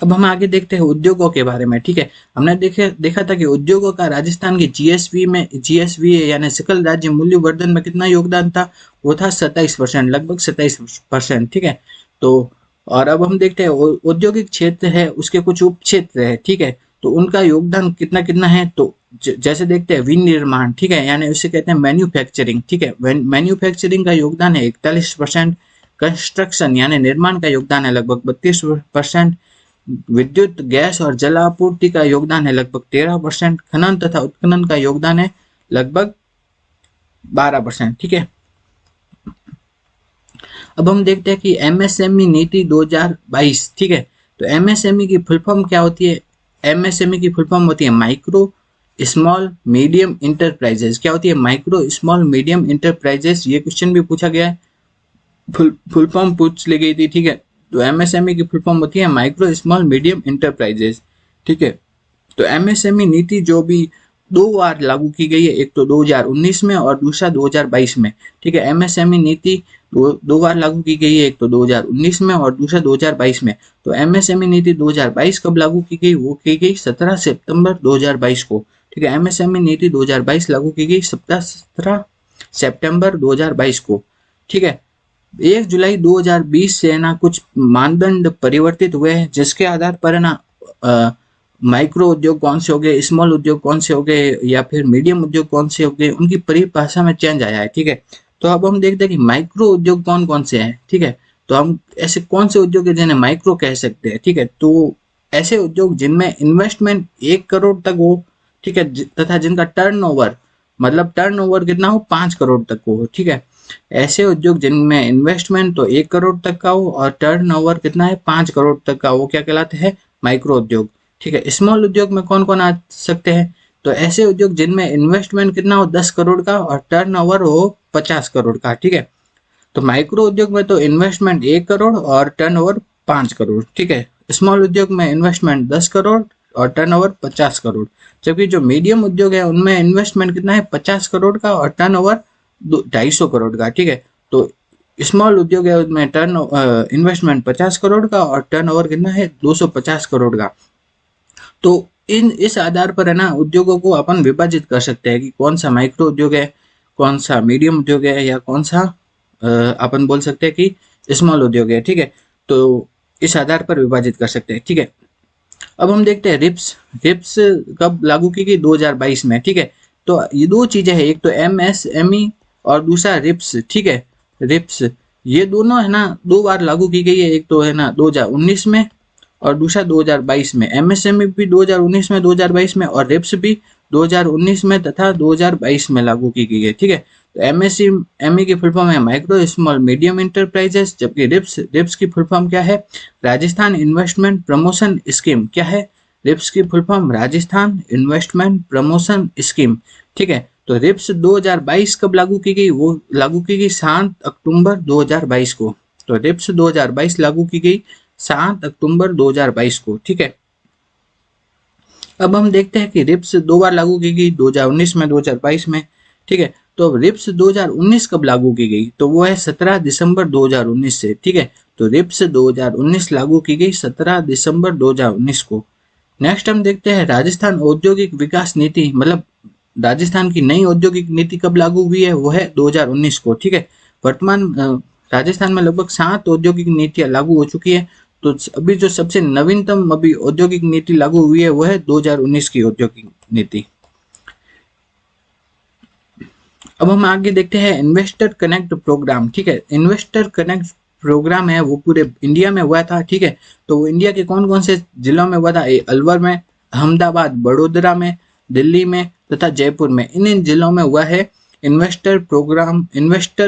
अब हम आगे देखते हैं उद्योगों के बारे में। ठीक है, हमने देखा था कि उद्योगों का राजस्थान की जीएसवी यानी सकल राज्य मूल्य वर्धन में कितना योगदान था, वो था 27%, लगभग 27%। ठीक है, तो और अब हम देखते हैं औद्योगिक क्षेत्र है, उसके कुछ उप क्षेत्र है। ठीक है, तो उनका योगदान कितना कितना है, तो जैसे देखते हैं विनिर्माण। ठीक है, यानी उसे कहते हैं मैन्युफैक्चरिंग। ठीक है, मैन्युफैक्चरिंग का योगदान है 41%। कंस्ट्रक्शन यानी निर्माण का योगदान है लगभग 32%। विद्युत, गैस और जल आपूर्ति का योगदान है लगभग 13%। खनन तथा उत्खनन का योगदान है लगभग 12%। ठीक है, अब हम देखते हैं कि एमएसएमई नीति 2022। ठीक है, तो एमएसएमई की फुल फॉर्म क्या होती है? एमएसएमई की फुल फॉर्म होती है माइक्रो स्मॉल मीडियम इंटरप्राइजेस। क्या होती है? Micro small medium enterprises. ये क्वेश्चन भी पूछा गया है, फुल फॉर्म पूछ ली गई थी। ठीक है, तो एमएसएमई की फुल फॉर्म होती है माइक्रो स्मॉल मीडियम इंटरप्राइजेस। ठीक है, तो एमएसएमई नीति जो भी दो बार लागू की गई है, एक तो 2019 में और दूसरा 2022 में। ठीक है, एमएसएमई नीति दो बार लागू की गई है, एक तो 2019 में और दूसरा 2022 में। तो एमएसएमई नीति 2022 कब लागू की गई? वो की गई 17 सितंबर 2022 को। ठीक है, एमएसएमई नीति 2022 लागू की गई 17 सितंबर 2022 को। ठीक है, 1 जुलाई 2020 से ना कुछ मानदंड परिवर्तित हुए हैं, जिसके आधार पर ना माइक्रो उद्योग कौन से हो गए, स्मॉल उद्योग कौन से हो गए, या फिर मीडियम उद्योग कौन से हो गए, उनकी परिभाषा में चेंज आया है। ठीक है, तो अब हम देखते हैं कि माइक्रो उद्योग कौन कौन से हैं। ठीक है, तो हम ऐसे कौन से उद्योग है जिन्हें माइक्रो कह सकते हैं। ठीक है, तो ऐसे उद्योग जिनमें इन्वेस्टमेंट 1 करोड़ तक हो। ठीक है, तथा जिनका टर्नओवर, मतलब टर्नओवर कितना हो, 5 करोड़ तक हो। ठीक है, ऐसे उद्योग जिनमें इन्वेस्टमेंट तो 1 करोड़ तक का हो और टर्नओवर कितना है, 5 करोड़ तक का, वो क्या कहलाते हैं? माइक्रो उद्योग। ठीक है, स्मॉल उद्योग में कौन कौन आ सकते हैं? तो ऐसे उद्योग जिनमें इन्वेस्टमेंट कितना हो, 10 करोड़ का और टर्नओवर हो 50 करोड़ का। ठीक है, तो माइक्रो उद्योग में तो इन्वेस्टमेंट 1 करोड़ और टर्नओवर 5 करोड़। ठीक है, स्मॉल उद्योग में इन्वेस्टमेंट 10 करोड़ और टर्नओवर 50 करोड़। जबकि जो मीडियम उद्योग है उनमें इन्वेस्टमेंट कितना है, 50 करोड़ का और टर्नओवर 250 करोड़ का। ठीक है, तो स्मॉल उद्योग है उनमें टर्न इन्वेस्टमेंट 50 करोड़ का और टर्नओवर कितना है, 250 करोड़ का। तो इस आधार पर है ना उद्योगों को अपन विभाजित कर सकते हैं कि कौन सा माइक्रो उद्योग है, कौन सा मीडियम उद्योग है, या कौन सा अपन बोल सकते हैं कि स्मॉल उद्योग है। ठीक है, तो इस आधार पर विभाजित कर सकते हैं। ठीक है, अब हम देखते हैं रिप्स। रिप्स कब लागू की गई? 2022 में। ठीक है, तो ये दो चीजें हैं, एक तो एमएसएमई और दूसरा रिप्स। ठीक है, रिप्स ये दोनों है ना 2 बार लागू की गई है, एक तो है ना 2019 में और दूसरा 2022 में। एमएसएमई भी 2019 में, 2022 में, और रिप्स भी 2019 में तथा 2022 में लागू की गई है। ठीक है, तो एमएसएमई की फुल फॉर्म है माइक्रो स्मॉल मीडियम इंटरप्राइजेस, जबकि रिप्स की फुल फॉर्म क्या है? Rajasthan investment promotion scheme. क्या है रिप्स की full form? Rajasthan investment promotion scheme. ठीक है, तो रिप्स 2022 कब लागू की गई? वो लागू की गई 7 अक्टूबर 2022 को। तो रिप्स 2022 लागू की गई 7 अक्टूबर 2022 को। ठीक है, अब हम देखते हैं कि रिप्स 2 बार लागू की गई, 2019 में, 2022 में। ठीक है, तो अब रिप्स 2019 कब लागू की गई? तो वो है 17 दिसंबर 2019 से। ठीक है, तो रिप्स 2019 लागू की गई 17 दिसंबर 2019 को। नेक्स्ट हम देखते हैं राजस्थान औद्योगिक विकास नीति, मतलब राजस्थान की नई औद्योगिक नीति कब लागू हुई है? वो है 2019 को। ठीक है, वर्तमान राजस्थान में लगभग 7 औद्योगिक नीतियां लागू हो चुकी है। तो अभी जो सबसे नवीनतम अभी औद्योगिक नीति लागू हुई है वो है 2019 की औद्योगिक नीति। अब हम आगे देखते हैं इन्वेस्टर कनेक्ट प्रोग्राम। ठीक है, इन्वेस्टर कनेक्ट प्रोग्राम है वो पूरे इंडिया में हुआ था। ठीक है, तो वो इंडिया के कौन कौन से जिलों में हुआ था? अलवर में, अहमदाबाद, बड़ोदरा में, दिल्ली में तथा जयपुर में। इन जिलों में हुआ है इन्वेस्टर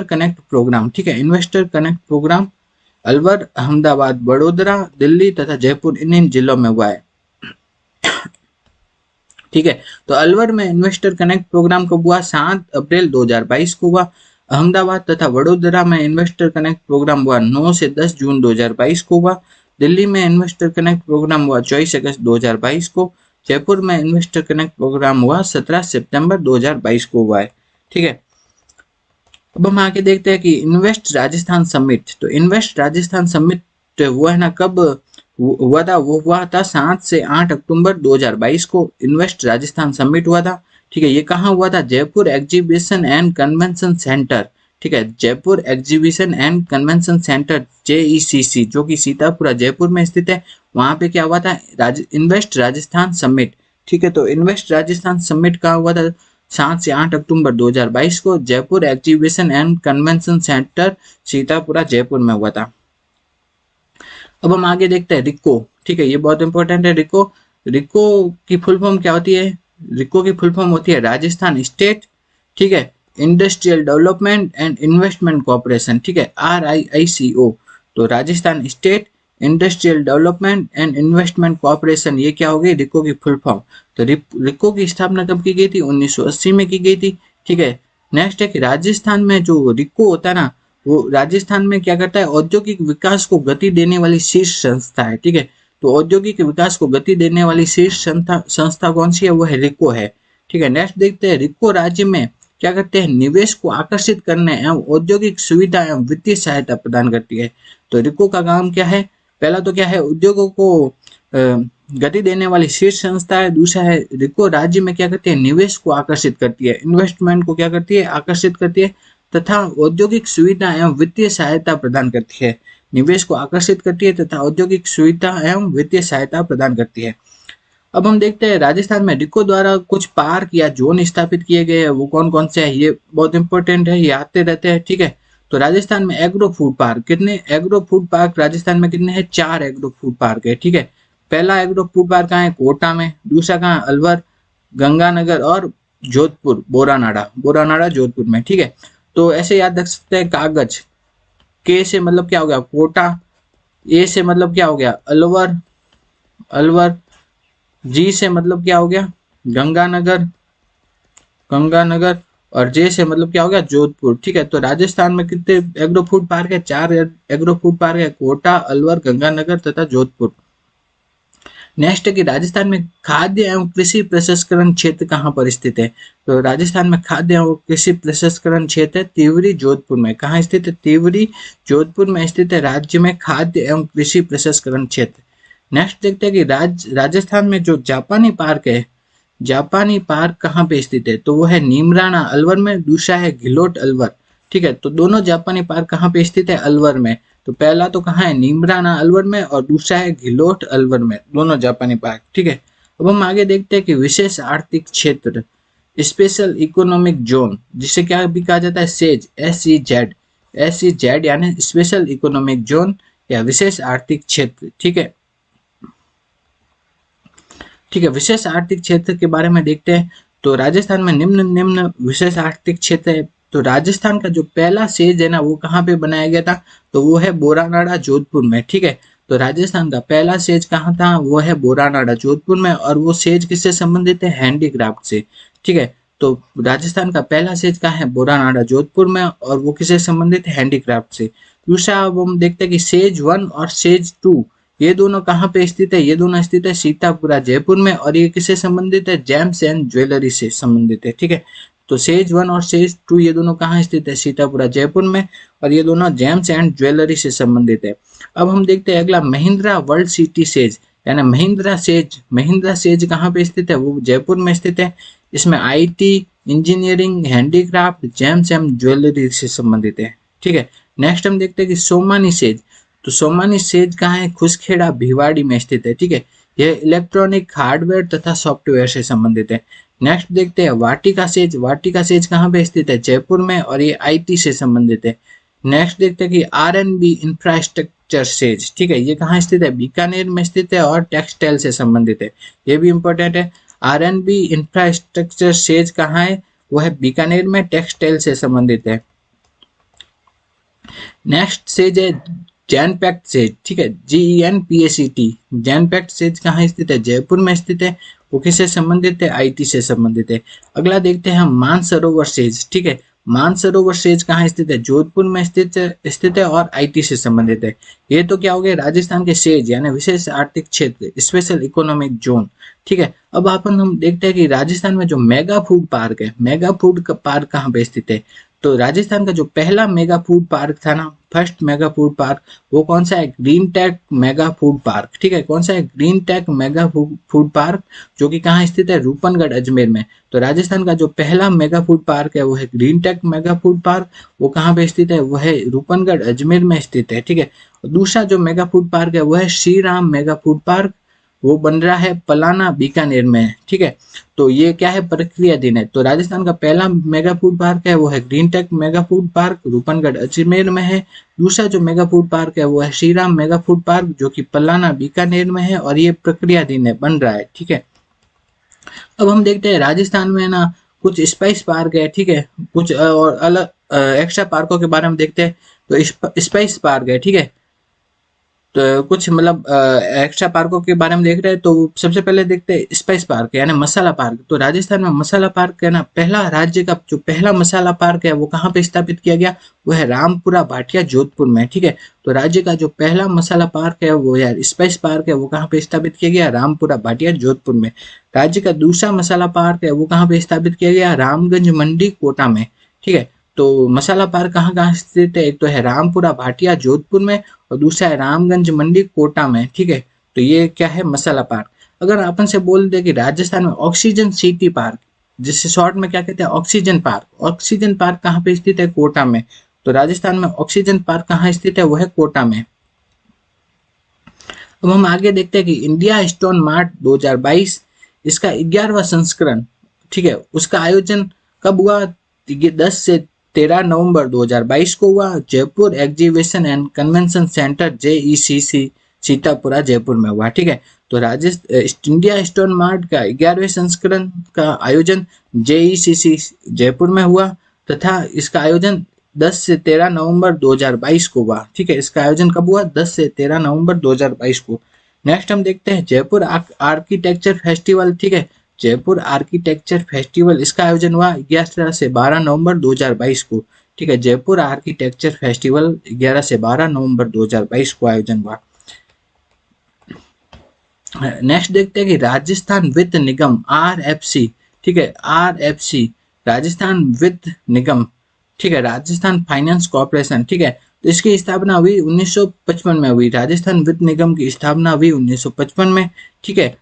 कनेक्ट प्रोग्राम। ठीक है, investor connect programme Alwar, Ahmedabad, बड़ोदरा, दिल्ली तथा जयपुर इन जिलों में हुआ है। ठीक है, तो अलवर में इन्वेस्टर कनेक्ट प्रोग्राम कब हुआ? 7 अप्रैल 2022 को हुआ। अहमदाबाद तथा वडोदरा में इन्वेस्टर कनेक्ट प्रोग्राम हुआ 9 से 10 जून 2022 को हुआ। दिल्ली में इन्वेस्टर कनेक्ट प्रोग्राम हुआ 24 अगस्त 2022 को। जयपुर में इन्वेस्टर कनेक्ट प्रोग्राम हुआ 17 सितंबर 2022 को हुआ है। ठीक है, अब हम आगे देखते हैं कि इन्वेस्ट राजस्थान समिट। तो इन्वेस्ट राजस्थान समिट वो है ना कब हुआ था वो हुआ था 7 से 8 अक्टूबर 2022 को इन्वेस्ट राजस्थान समिट हुआ था। ठीक है, ये कहाँ हुआ था? Jaipur exhibition and convention centre. ठीक है, Jaipur exhibition and convention centre JECC, जो कि सीतापुरा जयपुर में स्थित है। वहां पे क्या हुआ था? Invest Rajasthan summit. ठीक है, तो इन्वेस्ट राजस्थान समिट कहाँ हुआ था? 7 से 8 अक्टूबर 2022 को Jaipur exhibition and convention centre Sitapura Jaipur में हुआ था। अब हम आगे देखते हैं रिको। ठीक है, ये बहुत इंपॉर्टेंट है। रिको, रिको की फुल फॉर्म क्या होती है? रिको की फुल फॉर्म होती है राजस्थान स्टेट, ठीक है, industrial development and investment corporation. ठीक है, RIICO। तो Rajasthan state industrial development and investment corporation, ये क्या हो गई? रिको की फुल फॉर्म। तो रिको की स्थापना कब की गई थी? 1980 में की गई थी। ठीक है, नेक्स्ट है कि राजस्थान में जो रिको होता है ना, वो राजस्थान में क्या करता है? औद्योगिक विकास को गति देने वाली शीर्ष संस्था है। ठीक है, तो औद्योगिक विकास को गति देने वाली शीर्ष संस्था कौन सी है? वो है रिको है। ठीक है, नेक्स्ट देखते हैं रिको राज्य में क्या करते हैं? निवेश को आकर्षित करने एवं औद्योगिक सुविधा एवं वित्तीय सहायता प्रदान करती है। तो रिको का काम क्या है? पहला तो क्या है? उद्योगों को गति देने वाली शीर्ष संस्था है। दूसरा है रिको राज्य में क्या करती है? निवेश को आकर्षित करती है, इन्वेस्टमेंट को क्या करती है? आकर्षित करती है, तथा औद्योगिक सुविधा एवं वित्तीय सहायता प्रदान करती है। निवेश को आकर्षित करती है तथा औद्योगिक सुविधा एवं वित्तीय सहायता प्रदान करती है। अब हम देखते हैं राजस्थान में रिको द्वारा कुछ पार्क या जोन स्थापित किए गए हैं, वो कौन कौन से हैं? ये बहुत इंपॉर्टेंट है, ये आते रहते हैं। ठीक है, तो राजस्थान में एग्रो फूड पार्क, कितने एग्रो फूड पार्क राजस्थान में कितने हैं? 4 एग्रो फूड पार्क है। ठीक है, पहला एग्रो फूड पार्क कहाँ है? कोटा में। दूसरा कहाँ है? अलवर, गंगानगर और जोधपुर, बोरानाड़ा जोधपुर में। ठीक है, तो ऐसे याद रख सकते हैं। कागज, के से मतलब क्या हो गया? कोटा। ए से मतलब क्या हो गया? अलवर। जी से मतलब क्या हो गया? गंगानगर। और जे से मतलब क्या हो गया? जोधपुर। ठीक है, तो राजस्थान में कितने एग्रो फूड पार्क है? 4 एग्रो फूड पार्क है, कोटा, अलवर, गंगानगर तथा जोधपुर। नेक्स्ट है कि राजस्थान में खाद्य एवं कृषि प्रसंस्करण क्षेत्र कहाँ पर स्थित है? तो राजस्थान में खाद्य एवं कृषि प्रसंस्करण क्षेत्र तिवरी जोधपुर में। कहाँ स्थित है? तिवरी जोधपुर में स्थित है राज्य में खाद्य एवं कृषि प्रसंस्करण क्षेत्र। नेक्स्ट देखते हैं कि राजस्थान में जो जापानी पार्क है, जापानी पार्क कहाँ पे स्थित है? तो वो है नीमराणा अलवर में। दूसरा है घिलोट अलवर। ठीक है, तो दोनों जापानी पार्क कहाँ पे स्थित है? अलवर में। तो पहला तो कहाँ है? नीमराणा अलवर में, और दूसरा है घिलोट अलवर में, दोनों जापानी पार्क। ठीक है, अब हम आगे देखते हैं कि विशेष आर्थिक क्षेत्र, स्पेशल इकोनॉमिक जोन, जिसे क्या भी कहा जाता है? सेज, SEZ यानी स्पेशल इकोनॉमिक जोन या विशेष आर्थिक क्षेत्र। ठीक है, विशेष आर्थिक क्षेत्र के बारे में देखते हैं। तो राजस्थान में निम्न विशेष आर्थिक क्षेत्र है। तो राजस्थान का जो पहला सेज है ना, वो कहाँ पे बनाया गया था? तो वो है बोरानाड़ा जोधपुर में। ठीक है, तो राजस्थान का पहला सेज कहाँ था? वो है बोरानाड़ा जोधपुर में, और वो सेज किससे संबंधित है? हैंडीक्राफ्ट से। ठीक है, तो राजस्थान का पहला सेज कहाँ है? बोरानाड़ा जोधपुर में, और वो किससे संबंधित है? हैंडीक्राफ्ट से। दूसरा अब हम देखते हैं कि सेज 1 और सेज 2 ये दोनों कहाँ पे स्थित है? ये दोनों स्थित है सीतापुरा जयपुर में, और ये किससे संबंधित है? जेम्स एंड ज्वेलरी से संबंधित है। ठीक है, तो सेज 1 और सेज 2 ये दोनों कहाँ स्थित है? सीतापुरा जयपुर में, और ये दोनों जेम्स एंड ज्वेलरी से संबंधित है। अब हम देखते हैं अगला महिंद्रा वर्ल्ड सिटी सेज, यानी महिंद्रा सेज कहाँ पे स्थित है? वो जयपुर में स्थित है। इसमें IT, engineering, handicraft, James and jewellery से संबंधित है। ठीक है, नेक्स्ट हम देखते हैं कि सोमानी सेज। तो सोमानी सेज कहाँ है? खुसखेड़ा भिवाड़ी में स्थित है। ठीक है, यह इलेक्ट्रॉनिक हार्डवेयर तथा सॉफ्टवेयर से संबंधित है। नेक्स्ट देखते हैं वाटिका सेज कहाँ पे स्थित है? जयपुर में, और ये IT से संबंधित है। नेक्स्ट देखते हैं कि RNB इंफ्रास्ट्रक्चर सेज। ठीक है, ये कहाँ स्थित है? बीकानेर में स्थित है, और टेक्सटाइल से संबंधित है। ये भी इंपॉर्टेंट है। RNB इंफ्रास्ट्रक्चर सेज कहाँ है? वो है बीकानेर में, टेक्सटाइल से संबंधित है। नेक्स्ट सेज है जैनपैक्ट सेज। ठीक है, GENPACT। जैनपैक्ट सेज कहाँ स्थित है? जयपुर में स्थित है। वो किससे संबंधित है? IT से संबंधित है। अगला देखते हैं हम मानसरोवर सेज। ठीक है, मानसरोवर सेज कहाँ स्थित है? जोधपुर में स्थित है और IT से संबंधित है। ये तो क्या हो गया? राजस्थान के सेज यानी विशेष आर्थिक क्षेत्र, स्पेशल इकोनॉमिक जोन। ठीक है, अब हम देखते हैं कि राजस्थान में जो मेगा फूड पार्क है, मेगा फूड पार्क कहाँ पे स्थित है? तो राजस्थान का जो पहला मेगा फूड पार्क था ना, फर्स्ट मेगा फूड पार्क, वो कौन सा है? Green tech mega food park. ठीक है, कौन सा है? Green tech mega food park, जो कि कहाँ स्थित है? रूपनगढ़ अजमेर में। तो राजस्थान का जो पहला मेगा फूड पार्क है वो है green tech mega food park. वो कहाँ पे स्थित है? वो है रूपनगढ़ अजमेर में स्थित है। ठीक है, दूसरा जो मेगा फूड पार्क है वो है Shri Ram mega food park. वो बन रहा है पलाना बीकानेर में। ठीक है, तो ये क्या है? प्रक्रियाधीन है। तो राजस्थान का पहला मेगा फूड पार्क है वो है green tech mega food park, Rupangarh Ajmer में है। दूसरा जो मेगा फूड पार्क है वो है Shri Ram mega food park, जो कि पलाना बीकानेर में है, और ये प्रक्रियाधीन है, बन रहा है। ठीक है, अब हम देखते हैं राजस्थान में ना कुछ स्पाइस पार्क है। ठीक है, कुछ और अलग एक्स्ट्रा पार्कों के बारे में देखते हैं। तो स्पाइस पार्क है। ठीक है, तो कुछ मतलब एक्स्ट्रा पार्कों के बारे में देख रहे हैं। तो सबसे पहले देखते हैं स्पाइस पार्क यानी मसाला पार्क। तो राजस्थान में मसाला पार्क है ना, पहला राज्य का जो पहला मसाला पार्क है वो कहाँ पे स्थापित किया गया? वो है रामपुरा भाटिया जोधपुर में। ठीक है, तो राज्य का जो पहला मसाला पार्क है वो यार स्पाइस पार्क है, वो कहाँ पे स्थापित किया गया? रामपुरा भाटिया जोधपुर में। राज्य का दूसरा मसाला पार्क है वो कहाँ पे स्थापित किया गया? रामगंज मंडी कोटा में। ठीक है, तो मसाला पार्क कहाँ कहाँ स्थित है? एक तो है रामपुरा भाटिया जोधपुर में, और दूसरा है रामगंज मंडी कोटा में। ठीक है, तो ये क्या है? मसाला पार्क। अगर अपन से बोल दे कि राजस्थान में ऑक्सीजन सिटी पार्क, जिसे शॉर्ट में क्या कहते हैं? Oxygen park. ऑक्सीजन पार्क कहाँ पे स्थित है? कोटा में। तो राजस्थान में ऑक्सीजन पार्क कहाँ स्थित है? वो है कोटा में। अब हम आगे देखते हैं कि इंडिया स्टोन मार्ट 2022, इसका 11वां संस्करण, ठीक है, उसका आयोजन कब हुआ? ये 10 से 13 नवंबर 2022 को हुआ। Jaipur exhibition and convention centre JECC Sitapura Jaipur में हुआ। ठीक है, तो राजस्थान इंडिया स्टोन मार्ट का 11वें संस्करण का आयोजन JECC जयपुर में हुआ, तथा इसका आयोजन 10 से 13 नवंबर 2022 को हुआ। ठीक है, इसका आयोजन कब हुआ? 10 से 13 नवंबर 2022 को। नेक्स्ट हम देखते हैं जयपुर आर्किटेक्चर फेस्टिवल। ठीक है, जयपुर आर्किटेक्चर फेस्टिवल, इसका आयोजन हुआ 11 से 12 नवंबर 2022 को। ठीक है, जयपुर आर्किटेक्चर फेस्टिवल 11 से 12 नवंबर 2022 को आयोजन हुआ। नेक्स्ट देखते हैं कि राजस्थान वित्त निगम RFC, ठीक है, RFC राजस्थान वित्त निगम, ठीक है, राजस्थान फाइनेंस कॉर्पोरेशन। ठीक है, तो इसकी स्थापना हुई 1955 में हुई। राजस्थान वित्त निगम की स्थापना हुई 1955 में। ठीक है,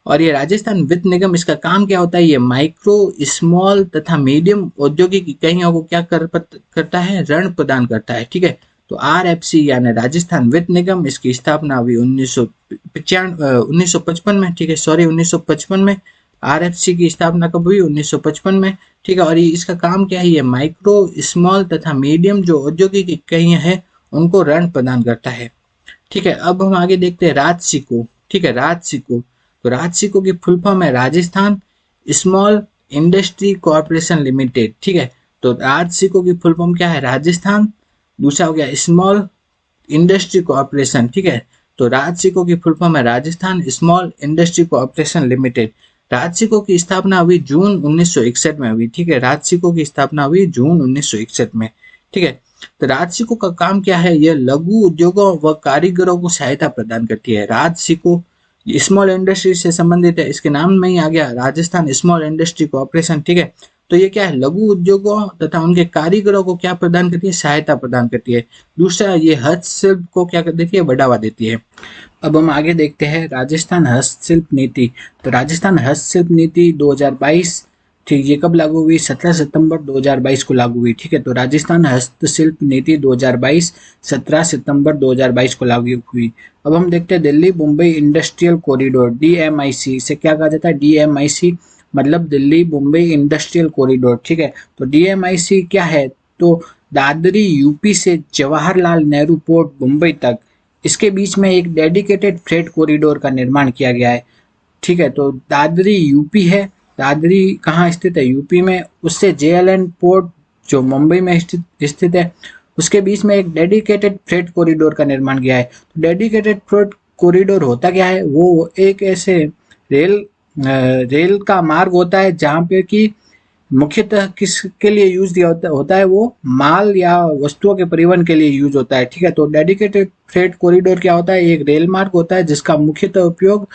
और ये राजस्थान वित्त निगम, इसका काम क्या होता है? ये माइक्रो, स्मॉल तथा मीडियम औद्योगिक इकाइयों को क्या करता है? ऋण प्रदान करता है। ठीक है, तो RFC यानी राजस्थान वित्त निगम, इसकी स्थापना हुई 1955 में। ठीक है, सॉरी 1955 में। RFC की स्थापना कब हुई? 1955 में। ठीक है, और ये इसका काम क्या है? ये माइक्रो, स्मॉल तथा मीडियम जो औद्योगिक इकाइयां हैं उनको ऋण प्रदान करता है। ठीक है, अब हम आगे देखते हैं राजसिको। ठीक है, राजसिको, तो राजसिको की फुल फॉर्म है Rajasthan small industry corporation limited. ठीक है, तो राजसिको की फुल फॉर्म क्या है? राजस्थान, दूसरा हो गया स्मॉल इंडस्ट्री कॉर्पोरेशन। ठीक है, तो राजसिको की फुल फॉर्म है Rajasthan small industry corporation limited. RAJSICO की स्थापना हुई जून 1961 में हुई। ठीक है, राजसिको की स्थापना हुई जून 1961 में। ठीक है, तो राजसिको का काम क्या है? यह लघु उद्योगों व कारीगरों को सहायता प्रदान करती है। राजसिको स्मॉल इंडस्ट्री से संबंधित है, इसके नाम में ही आ गया राजस्थान स्मॉल इंडस्ट्री कॉर्पोरेशन। ठीक है, तो ये क्या है? लघु उद्योगों तथा उनके कारीगरों को क्या प्रदान करती है? सहायता प्रदान करती है। दूसरा, ये हस्तशिल्प को क्या कर देती है? बढ़ावा देती है। अब हम आगे देखते हैं राजस्थान हस्तशिल्प नीति। तो राजस्थान हस्तशिल्प नीति 2022, ठीक, ये कब लागू हुई? 17 सितंबर 2022 को लागू हुई। ठीक है, तो राजस्थान हस्तशिल्प नीति 2022 17 सितंबर 2022 को लागू हुई। अब हम देखते हैं Delhi Mumbai industrial corridor, DMIC, इसे क्या कहा जाता है? DMIC मतलब दिल्ली मुंबई इंडस्ट्रियल कॉरिडोर। ठीक है, तो DMIC क्या है? तो दादरी यूपी से जवाहरलाल नेहरू पोर्ट मुंबई तक, इसके बीच में एक डेडिकेटेड फ्रेट कॉरिडोर का निर्माण किया गया है। ठीक है, तो दादरी यूपी है, दादरी कहाँ स्थित है? यूपी में। उससे JLN पोर्ट जो मुंबई में स्थित है, उसके बीच में एक डेडिकेटेड फ्रेट कॉरिडोर का निर्माण किया है। तो डेडिकेटेड फ्रेट कॉरिडोर होता क्या है? वो एक ऐसे रेल का मार्ग होता है जहाँ पे कि मुख्यतः किसके लिए यूज दिया होता है? वो माल या वस्तुओं के परिवहन के लिए यूज होता है। ठीक है, तो डेडिकेटेड फ्रेट कॉरिडोर क्या होता है? एक रेल मार्ग होता है जिसका मुख्यतः उपयोग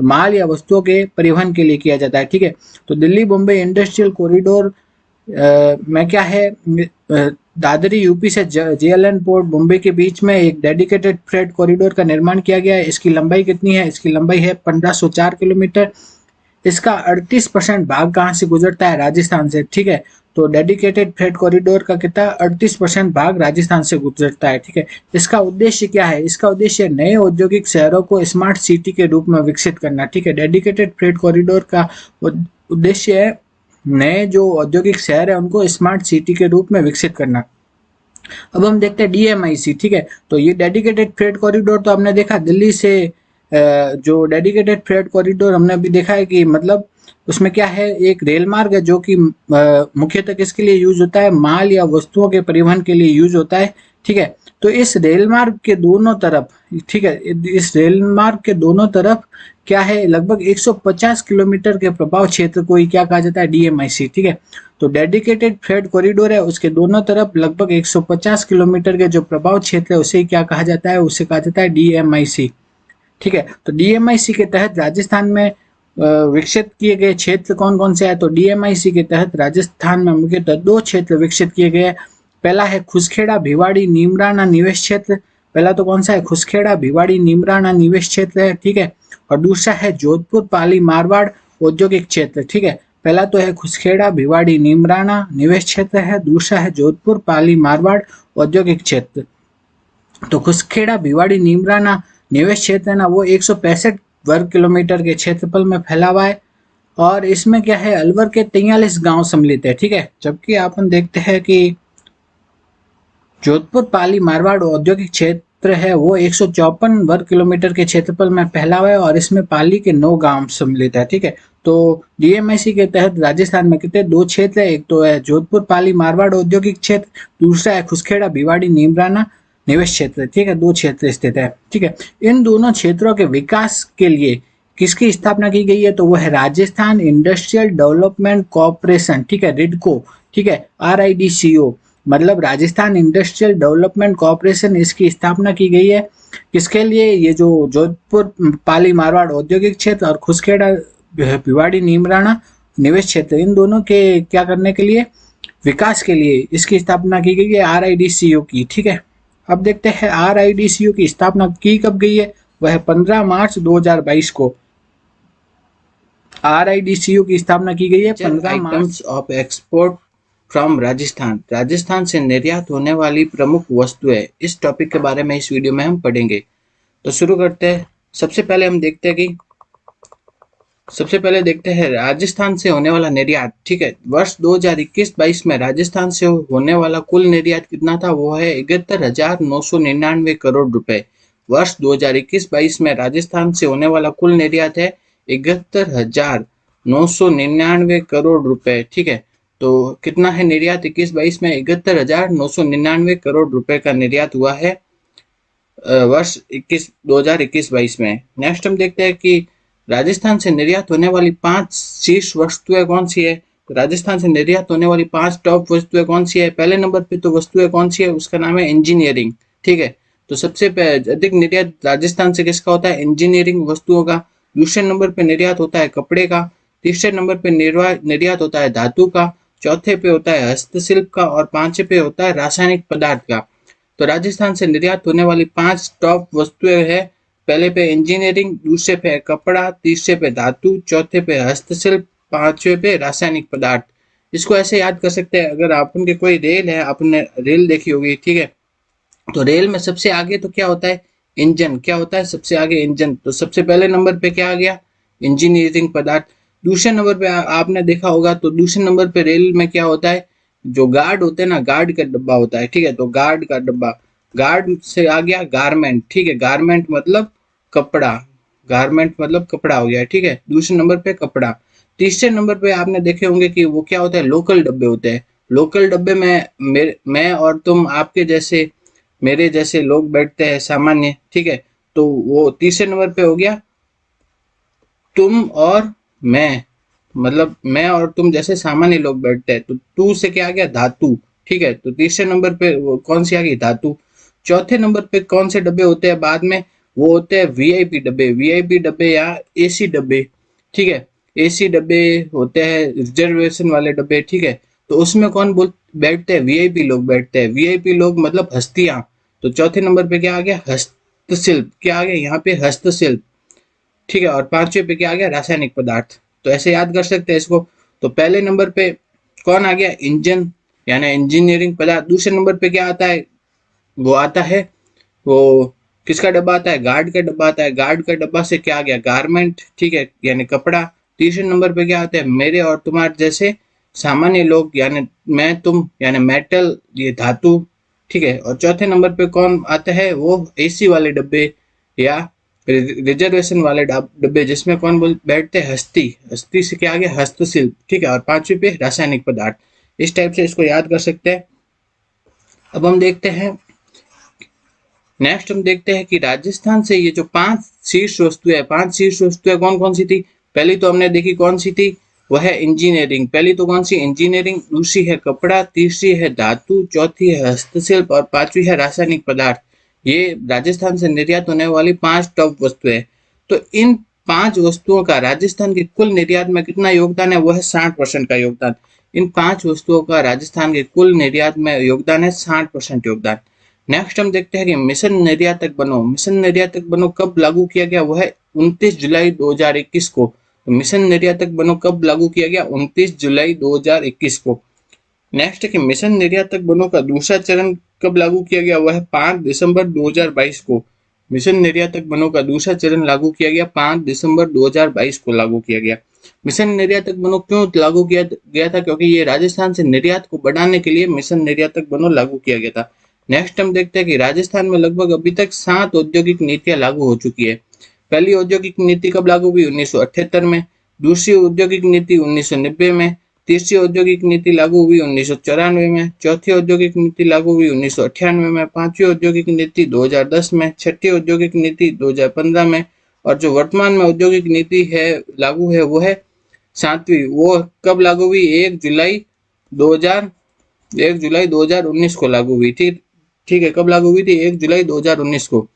माल या वस्तुओं के परिवहन के लिए किया जाता है। ठीक है, तो दिल्ली मुंबई इंडस्ट्रियल कॉरिडोर में क्या है? दादरी यूपी से जेएलएन पोर्ट मुंबई के बीच में एक डेडिकेटेड फ्रेट कॉरिडोर का निर्माण किया गया है। इसकी लंबाई कितनी है? इसकी लंबाई है 1504 किलोमीटर। इसका 38% भाग कहाँ से गुजरता है? राजस्थान से, ठीक है। तो डेडिकेटेड फ्रेट कॉरिडोर का कितना 38% भाग राजस्थान से गुजरता है, ठीक है। इसका उद्देश्य क्या है? इसका उद्देश्य नए औद्योगिक शहरों को स्मार्ट सिटी के रूप में विकसित करना, ठीक है। डेडिकेटेड फ्रेट कॉरिडोर का उद्देश्य है नए जो औद्योगिक शहर है उनको स्मार्ट सिटी के रूप में विकसित करना। अब हम देखते हैं डीएमआईसी, ठीक है। तो ये डेडिकेटेड फ्रेट कॉरिडोर तो हमने देखा दिल्ली से जो डेडिकेटेड फ्रेट कॉरिडोर हमने अभी देखा है कि मतलब उसमें क्या है, एक रेल मार्ग है जो कि मुख्यतः किसके लिए यूज होता है? माल या वस्तुओं के परिवहन के लिए यूज होता है, ठीक है। तो इस रेल मार्ग के दोनों तरफ, ठीक है, इस रेल मार्ग के दोनों तरफ क्या है, लगभग 150 किलोमीटर के प्रभाव क्षेत्र को ही क्या कहा जाता है? डीएमआईसी, ठीक है। तो डेडिकेटेड फ्रेट कॉरिडोर है, उसके दोनों तरफ लगभग 150 किलोमीटर के जो प्रभाव क्षेत्र है उसे क्या कहा जाता है? उसे कहा जाता है डीएमआईसी, ठीक है। तो डीएमआईसी के तहत राजस्थान में विकसित किए गए क्षेत्र कौन कौन से है? तो डीएमआईसी के तहत राजस्थान में मुख्यतः 2 क्षेत्र विकसित किए गए। पहला है खुसखेड़ा भिवाड़ी नीमराना निवेश क्षेत्र। पहला तो कौन सा है? खुसखेड़ा भिवाड़ी नीमराना निवेश क्षेत्र है, ठीक है। और दूसरा है जोधपुर पाली मारवाड़ औद्योगिक क्षेत्र, ठीक है। पहला तो है खुसखेड़ा भिवाड़ी नीमराना निवेश क्षेत्र है, दूसरा है जोधपुर पाली मारवाड़ औद्योगिक क्षेत्र। तो खुसखेड़ा भिवाड़ी नीमराना निवेश क्षेत्र है ना, वो 165 वर्ग किलोमीटर के क्षेत्रफल में फैला हुआ है और इसमें क्या है, अलवर के 43 गांव सम्मिलित है, ठीक है। जबकि अपन देखते हैं कि जोधपुर पाली मारवाड़ औद्योगिक क्षेत्र है वो 154 वर्ग किलोमीटर के क्षेत्रफल में फैला हुआ है और इसमें पाली के 9 गांव सम्मिलित है, ठीक है। तो डीएमआईसी के तहत राजस्थान में कितने 2 क्षेत्र है, एक तो है जोधपुर पाली मारवाड़ औद्योगिक क्षेत्र, दूसरा है खुसखेड़ा भिवाड़ी नीमराना निवेश क्षेत्र, ठीक है। 2 क्षेत्र स्थित है, ठीक है। इन दोनों क्षेत्रों के विकास के लिए किसकी स्थापना की गई है? तो वो है राजस्थान इंडस्ट्रियल डेवलपमेंट कॉर्पोरेशन, ठीक है, रिडको, ठीक है, RIDCO, मतलब राजस्थान इंडस्ट्रियल डेवलपमेंट कॉर्पोरेशन, इसकी स्थापना की गई है। किसके लिए? ये जो जोधपुर पाली मारवाड़ औद्योगिक क्षेत्र और खुसखेड़ा भिवाड़ी नीमराना निवेश क्षेत्र, इन दोनों के क्या करने के लिए? विकास के लिए इसकी स्थापना की गई है RIDCO की, ठीक है। अब देखते हैं RIDCO की स्थापना की कब गई है? वह 15 मार्च 2022 को RIDCO की स्थापना की गई है। 15 March of export from Rajasthan, Rajasthan से निर्यात होने वाली प्रमुख वस्तुएं, इस टॉपिक के बारे में इस वीडियो में हम पढ़ेंगे। तो शुरू करते हैं। सबसे पहले देखते हैं राजस्थान से होने वाला निर्यात, ठीक है। वर्ष 2021-22 में राजस्थान से होने वाला कुल निर्यात कितना था? वो है 71,999 करोड़ रुपए। वर्ष 2021-22 में राजस्थान से होने वाला कुल निर्यात है 71,999 करोड़ रुपए, ठीक है। तो कितना है निर्यात 21-22 में? 71,999 करोड़ रुपए का निर्यात हुआ है वर्ष 2021-22 में। नेक्स्ट हम देखते हैं कि राजस्थान से निर्यात होने वाली 5 शीर्ष वस्तुएं कौन सी है? तो राजस्थान से निर्यात होने वाली 5 टॉप वस्तुएं कौन सी है? पहले नंबर पे तो वस्तुएं कौन सी है, उसका नाम है इंजीनियरिंग, ठीक है। तो सबसे अधिक निर्यात राजस्थान से किसका होता है? इंजीनियरिंग वस्तुओं का। दूसरे नंबर पे निर्यात होता है कपड़े का, तीसरे नंबर पे निर्यात होता है धातु का, चौथे पे होता है हस्तशिल्प का और 5वें पे होता है रासायनिक पदार्थ का। तो राजस्थान से निर्यात होने वाली 5 टॉप वस्तुएं है, पहले पे इंजीनियरिंग, दूसरे पे कपड़ा, तीसरे पे धातु, चौथे पे हस्तशिल्प, 5वें पे रासायनिक पदार्थ। इसको ऐसे याद कर सकते हैं, अगर अपन के कोई रेल है, आपने रेल देखी होगी, ठीक है। तो रेल में सबसे आगे तो क्या होता है? इंजन। क्या होता है सबसे आगे? इंजन। तो सबसे पहले नंबर पे क्या आ गया? इंजीनियरिंग पदार्थ। दूसरे नंबर पे आपने देखा होगा, तो दूसरे नंबर पे रेल में क्या होता है? जो गार्ड होते हैं ना, गार्ड का डब्बा होता है, ठीक है। तो गार्ड का डब्बा। गार्ड से आ गया गारमेंट, ठीक है। गारमेंट मतलब कपड़ा, गारमेंट मतलब कपड़ा हो गया, ठीक है। दूसरे नंबर पे कपड़ा। तीसरे नंबर पे आपने देखे होंगे कि वो क्या होता है? लोकल डब्बे होते हैं। लोकल डब्बे में मैं और तुम, आपके जैसे, मेरे जैसे लोग बैठते हैं सामान्य, ठीक है। तो वो तीसरे नंबर पे हो गया तुम और मैं, मतलब मैं और तुम जैसे सामान्य लोग बैठते हैं। तो तू से क्या आ गया? धातु, ठीक है। तो तीसरे नंबर पे कौन सी आ गई? धातु। चौथे नंबर पे कौन से डब्बे होते हैं बाद में? वो होते हैं वीआईपी डब्बे। वीआईपी डब्बे या एसी डब्बे, ठीक है। एसी डब्बे होते हैं, रिजर्वेशन वाले डब्बे, ठीक है। तो उसमें कौन बैठते हैं, वीआईपी लोग बैठते हैं, वीआईपी लोग मतलब हस्तियां। तो चौथे नंबर पे क्या आ गया, हस्तशिल्प, क्या आ गया यहाँ पे, हस्तशिल्प, ठीक है। और पांचवे पे क्या आ गया, रासायनिक पदार्थ। तो ऐसे याद कर सकते हैं इसको। तो पहले नंबर पे कौन आ गया, इंजन यानी इंजीनियरिंग पदार्थ। दूसरे नंबर पे क्या आता है, वो आता है, वो किसका डब्बा आता है, गार्ड का डब्बा आता है। गार्ड का डब्बा से क्या आ गया, गारमेंट, ठीक है, यानी कपड़ा। तीसरे नंबर पे क्या आता है, मेरे और तुम्हारे जैसे सामान्य लोग, यानी मैं तुम, यानी मेटल, ये धातु, ठीक है। और चौथे नंबर पे कौन आता है, वो एसी वाले डब्बे या रिजर्वेशन वाले डब्बे, जिसमें कौन बोल बैठते हैं, हस्ती। हस्ती से क्या आ गया, हस्तशिल्प, ठीक है। और पांचवी पे रासायनिक पदार्थ। इस टाइप से इसको याद कर सकते हैं। अब हम देखते हैं, नेक्स्ट हम देखते हैं कि राजस्थान से ये जो पांच शीर्ष वस्तुएं है, पांच शीर्ष वस्तुएं कौन कौन सी थी। पहली तो हमने देखी कौन सी थी, वह है इंजीनियरिंग। पहली तो कौन सी, इंजीनियरिंग। दूसरी है कपड़ा, तीसरी है धातु, चौथी है हस्तशिल्प और पांचवी है रासायनिक पदार्थ। ये राजस्थान से निर्यात होने वाली पांच टॉप वस्तुएं। तो इन पांच वस्तुओं का राजस्थान के कुल निर्यात में कितना योगदान है, वह है 60% का योगदान। इन पांच वस्तुओं का राजस्थान के कुल निर्यात में योगदान है 60% योगदान। नेक्स्ट हम देखते हैं कि मिशन निर्यातक बनो। मिशन निर्यातक बनो कब लागू किया गया, वह है 29 जुलाई 2021 को। तो मिशन निर्यातक बनो कब लागू किया गया, 29 जुलाई 2021 को। नेक्स्ट है कि मिशन निर्यातक बनो का दूसरा चरण कब लागू किया गया, वह है 5 दिसंबर 2022 को। मिशन निर्यातक बनो का दूसरा चरण लागू किया गया 5 दिसंबर 2022 को लागू किया गया। मिशन निर्यातक बनो क्यों लागू किया गया था, क्योंकि ये राजस्थान से निर्यात को बढ़ाने के लिए मिशन निर्यातक बनो लागू किया गया था। नेक्स्ट हम देखते हैं कि राजस्थान में लगभग अभी तक 7 औद्योगिक नीतियां लागू हो चुकी है। पहली औद्योगिक नीति कब लागू हुई, 1978 में। दूसरी औद्योगिक नीति 1990 में। तीसरी औद्योगिक नीति लागू हुई 1994 में। चौथी औद्योगिक नीति लागू हुई 1998 में। पांचवी औद्योगिक नीति 2010 में। छठी औद्योगिक नीति 2015 में। और जो वर्तमान में औद्योगिक नीति है लागू है, वो है सातवीं। वो कब लागू हुई, 1 जुलाई 2019 को लागू हुई थी, ठीक है। कब लागू हुई थी, 1 जुलाई 2019 को।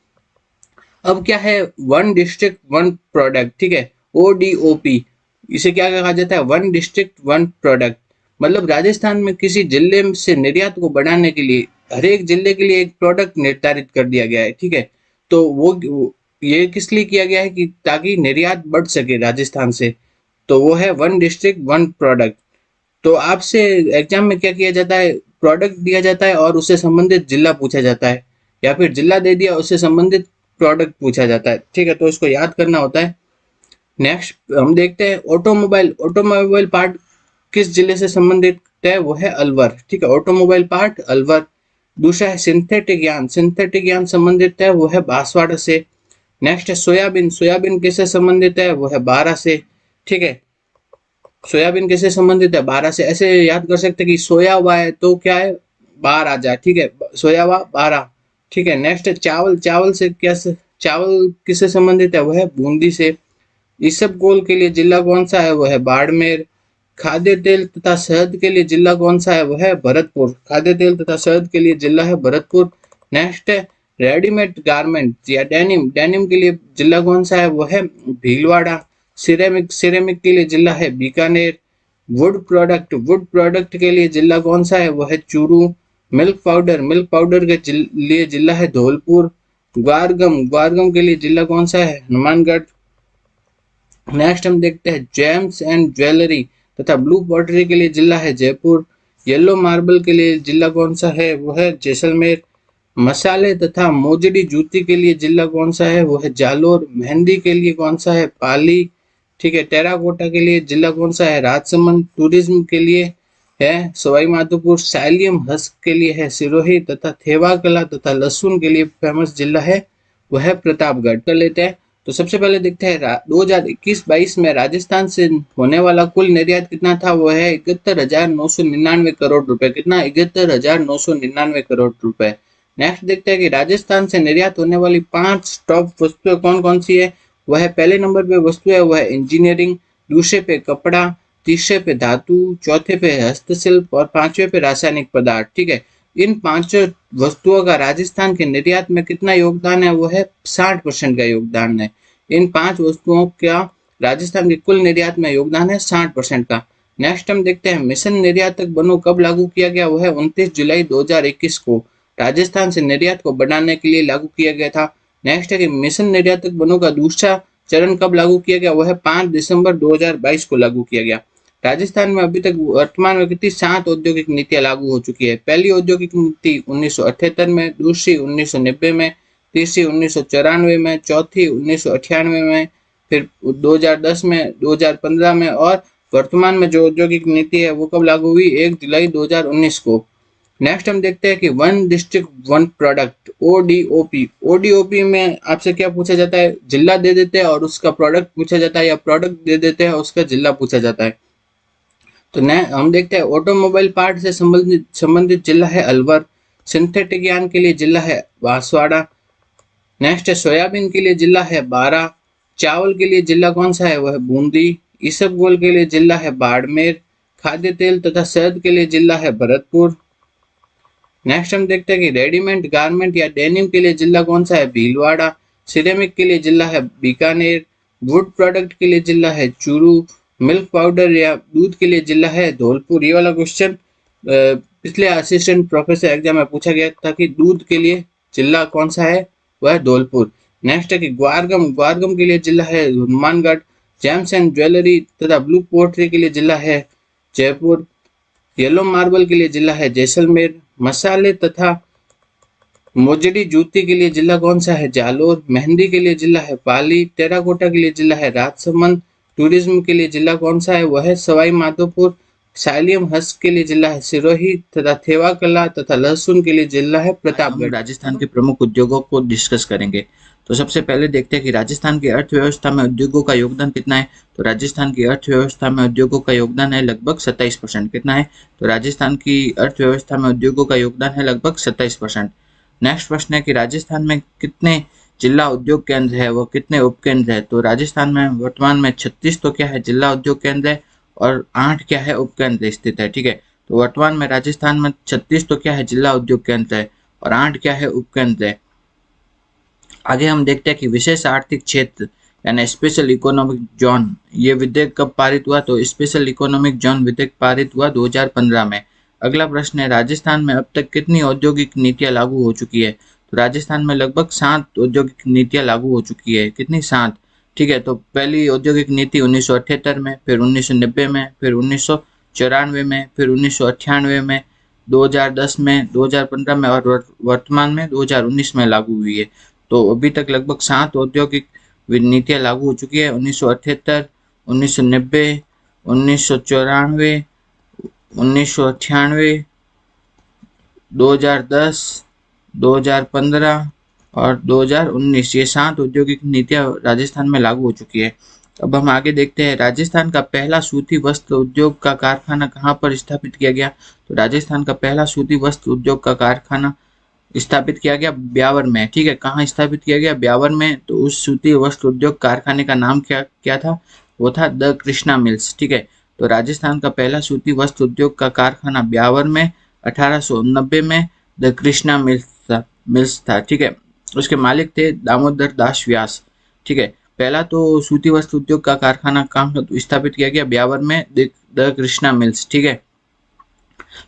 अब क्या है, वन डिस्ट्रिक्ट वन प्रोडक्ट, ठीक है, ODOP। इसे क्या कहा जाता है, वन डिस्ट्रिक्ट वन प्रोडक्ट। मतलब राजस्थान में किसी जिले से निर्यात को बढ़ाने के लिए हर एक जिले के लिए एक प्रोडक्ट निर्धारित कर दिया गया है, ठीक है। तो वो ये किस लिए किया गया है कि ताकि निर्यात बढ़ सके राजस्थान से। तो वो है वन डिस्ट्रिक्ट वन प्रोडक्ट। तो आपसे एग्जाम में क्या किया जाता है, प्रोडक्ट दिया जाता है और उससे संबंधित जिला पूछा जाता है, या फिर जिला दे दिया उससे संबंधित प्रोडक्ट पूछा जाता है, ठीक है। तो इसको याद करना होता है। नेक्स्ट हम देखते हैं ऑटोमोबाइल। ऑटोमोबाइल पार्ट किस जिले से संबंधित है, वो है अलवर, ठीक है। Automobile part Alwar. दूसरा है सिंथेटिक यान। सिंथेटिक यान संबंधित है, वो है बांसवाड़ा से। नेक्स्ट है सोयाबीन। सोयाबीन किससे संबंधित है, वो है बारां से, ठीक है। सोयाबीन किससे संबंधित है, बारह से। ऐसे याद कर सकते हैं कि सोया हुआ है तो क्या है, बार आ जाए, ठीक है, सोया हुआ बारह, ठीक है। नेक्स्ट है चावल। चावल से क्या चावल किससे संबंधित है, वो है बूंदी से। इसबगोल के लिए जिला कौन सा है, वो है बाड़मेर। खाद्य तेल तथा शहद के लिए जिला कौन सा है, वो है भरतपुर। खाद्य तेल तथा शहद के लिए जिला है भरतपुर। नेक्स्ट है रेडीमेड गारमेंट या डेनिम। डेनिम के लिए जिला कौन सा है, वो है भीलवाड़ा। सिरेमिक। सिरेमिक के लिए जिला है Bikaner. Would product. Would product के लिए जिला कौन सा है, वो है Churu. Milk powder. Milk powder के लिए जिला है धौलपुर। ग्वारगम। ग्वारगम के लिए जिला कौन सा है, हनुमानगढ़। नेक्स्ट हम देखते हैं जेम्स एंड ज्वेलरी तथा ब्लू पॉटरी के लिए जिला है जयपुर। येलो मार्बल के लिए जिला कौन सा है, वो है जैसलमेर। मसाले तथा मोजड़ी जूती के लिए जिला कौन सा है, वो है जालोर। मेहंदी के लिए कौन सा है, पाली, ठीक है। टेराकोटा के लिए जिला कौन सा है, राजसमंद। टूरिज्म के लिए है सवाई माधोपुर। सैलियम हस्क के लिए है सिरोही तथा थेवा कला तथा लहसुन के लिए फेमस जिला है, वह है प्रतापगढ़। कर लेते हैं। तो सबसे पहले देखते हैं 2021-22 में राजस्थान से होने वाला कुल निर्यात कितना था, वो है 71,999 करोड़ रुपए। कितना, 71,999 करोड़ रुपए। नेक्स्ट देखते हैं कि राजस्थान से निर्यात होने वाली 5 टॉप वस्तुएं कौन कौन सी है। वह है पहले नंबर पे वस्तु है, वह है इंजीनियरिंग। दूसरे पे कपड़ा। तीसरे पे धातु। चौथे पे हस्तशिल्प और पांचवे पे रासायनिक पदार्थ, ठीक है। इन पांचों वस्तुओं का राजस्थान के निर्यात में कितना योगदान है, वो है 60% का योगदान है। इन 5 वस्तुओं का राजस्थान के कुल निर्यात में योगदान है 60% का। नेक्स्ट हम देखते हैं मिशन निर्यातक बनो कब लागू किया गया, वो है 29 जुलाई 2021 को राजस्थान से निर्यात को बढ़ाने के लिए लागू किया गया था। नेक्स्ट है कि मिशन निर्यातक बनो का दूसरा चरण कब लागू किया गया, वो है 5 दिसंबर 2022 को लागू किया गया। राजस्थान में अभी तक वर्तमान में कितनी 7 औद्योगिक नीतियां लागू हो चुकी है। पहली औद्योगिक नीति 1978 में, दूसरी 1990 में, तीसरी 1994 में, चौथी 1998 में, फिर 2010 में, 2015 में और वर्तमान में जो औद्योगिक नीति है वो कब लागू हुई, 1 जुलाई 2019 को। नेक्स्ट हम देखते हैं कि one district one product ODOP. ODOP में आपसे क्या पूछा जाता है, जिला दे देते हैं और उसका प्रोडक्ट पूछा जाता है, या प्रोडक्ट दे देते हैं उसका जिला पूछा जाता है। तो हम देखते हैं ऑटोमोबाइल पार्ट से संबंधित जिला है अलवर, सिंथेटिक यान के लिए जिला है बांसवाड़ा। नेक्स्ट है सोयाबीन के लिए जिला है बारा, चावल के लिए जिला कौन सा है, वह है बूंदी, इसबगोल के लिए जिला है बाड़मेर, खाद्य तेल तथा शहद के लिए जिला है भरतपुर। नेक्स्ट हम देखते हैं कि रेडीमेड गारमेंट या डेनिम के लिए जिला कौन सा है, भीलवाड़ा, सिरेमिक के लिए जिला है बीकानेर, वुड प्रोडक्ट के लिए जिला है चूरू, मिल्क पाउडर या दूध के लिए जिला है धौलपुर। ये वाला क्वेश्चन पिछले असिस्टेंट प्रोफेसर एग्जाम में पूछा गया था कि दूध के लिए जिला कौन सा है, वह है धौलपुर। नेक्स्ट है कि ग्वारगम, ग्वारगम के लिए जिला है हनुमानगढ़, जेम्स एंड ज्वेलरी तथा ब्लू पोट्री के लिए जिला है जयपुर, येलो मार्बल के लिए जिला है जैसलमेर, मसाले तथा मोजड़ी जूती के लिए जिला कौन सा है, जालोर, मेहंदी के लिए जिला है पाली, टेराकोटा के लिए जिला है राजसमंद, टूरिज्म के लिए जिला कौन सा है, वह है सवाई माधोपुर, साइलियम हस्त के लिए जिला है सिरोही तथा थेवा कला तथा लहसुन के लिए जिला है प्रतापगढ़। राजस्थान के प्रमुख उद्योगों को डिस्कस करेंगे। तो सबसे पहले देखते हैं कि राजस्थान की अर्थव्यवस्था में उद्योगों का योगदान कितना है। तो राजस्थान की अर्थव्यवस्था में उद्योगों का योगदान है लगभग 27%। कितना है, तो राजस्थान की अर्थव्यवस्था में उद्योगों का योगदान है लगभग 27%। नेक्स्ट प्रश्न है कि राजस्थान में कितने जिला उद्योग केंद्र है, वो कितने उपकेंद्र है। तो राजस्थान में वर्तमान में 36 तो क्या है जिला उद्योग केंद्र है और 8 क्या है उपकेंद्र स्थित है। ठीक है, तो वर्तमान में राजस्थान में 36 तो क्या है जिला उद्योग केंद्र है और 8 क्या है उपकेंद्र है। आगे हम देखते हैं कि विशेष आर्थिक क्षेत्र यानी स्पेशल इकोनॉमिक जोन, ये विधेयक कब पारित हुआ। तो स्पेशल इकोनॉमिक जोन विधेयक पारित हुआ 2015 में। अगला प्रश्न है राजस्थान में अब तक कितनी औद्योगिक नीतियां लागू हो चुकी है। तो राजस्थान में लगभग 7 औद्योगिक नीतियां लागू हो चुकी है। कितनी, 7। ठीक है, तो पहली औद्योगिक नीति 1978 में, फिर 1990 में, फिर 1994 में, फिर 1998 में, 2010 में, 2015 में और वर्तमान में 2019 में लागू हुई है। तो अभी तक लगभग 7 औद्योगिक नीतियां लागू हो चुकी है। 1978, 1990, 1994, 1998, 2010, 2015 और 2019, ये 7 औद्योगिक नीतियां राजस्थान में लागू हो चुकी है। अब हम आगे देखते हैं राजस्थान का पहला सूती वस्त्र उद्योग का कारखाना कहाँ पर स्थापित किया गया। तो राजस्थान का पहला सूती वस्त्र उद्योग का कारखाना स्थापित किया गया ब्यावर में। ठीक है, कहाँ स्थापित किया गया, ब्यावर में। तो उस सूती वस्त्र उद्योग कारखाने का नाम क्या था, वो था द कृष्णा मिल्स। ठीक है, तो राजस्थान का पहला सूती वस्त्र उद्योग का कारखाना ब्यावर में 1890 में द कृष्णा मिल्स था। ठीक है, उसके मालिक थे दामोदर दास व्यास। ठीक है, पहला तो सूती वस्त्र उद्योग का कारखाना कहाँ स्थापित किया गया, ब्यावर में द कृष्णा मिल्स। ठीक है,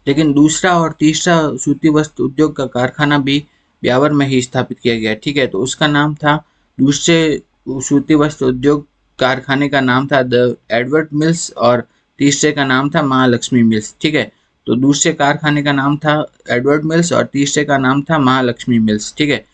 लेकिन दूसरा और तीसरा सूती वस्त्र उद्योग का कारखाना भी ब्यावर में ही स्थापित किया गया। ठीक है, तो उसका नाम था, दूसरे सूती वस्त्र उद्योग कारखाने का नाम था द एडवर्ड मिल्स और तीसरे का नाम था महालक्ष्मी मिल्स। ठीक है, तो दूसरे कारखाने का नाम था एडवर्ड मिल्स और तीसरे का नाम था महालक्ष्मी मिल्स। ठीक है,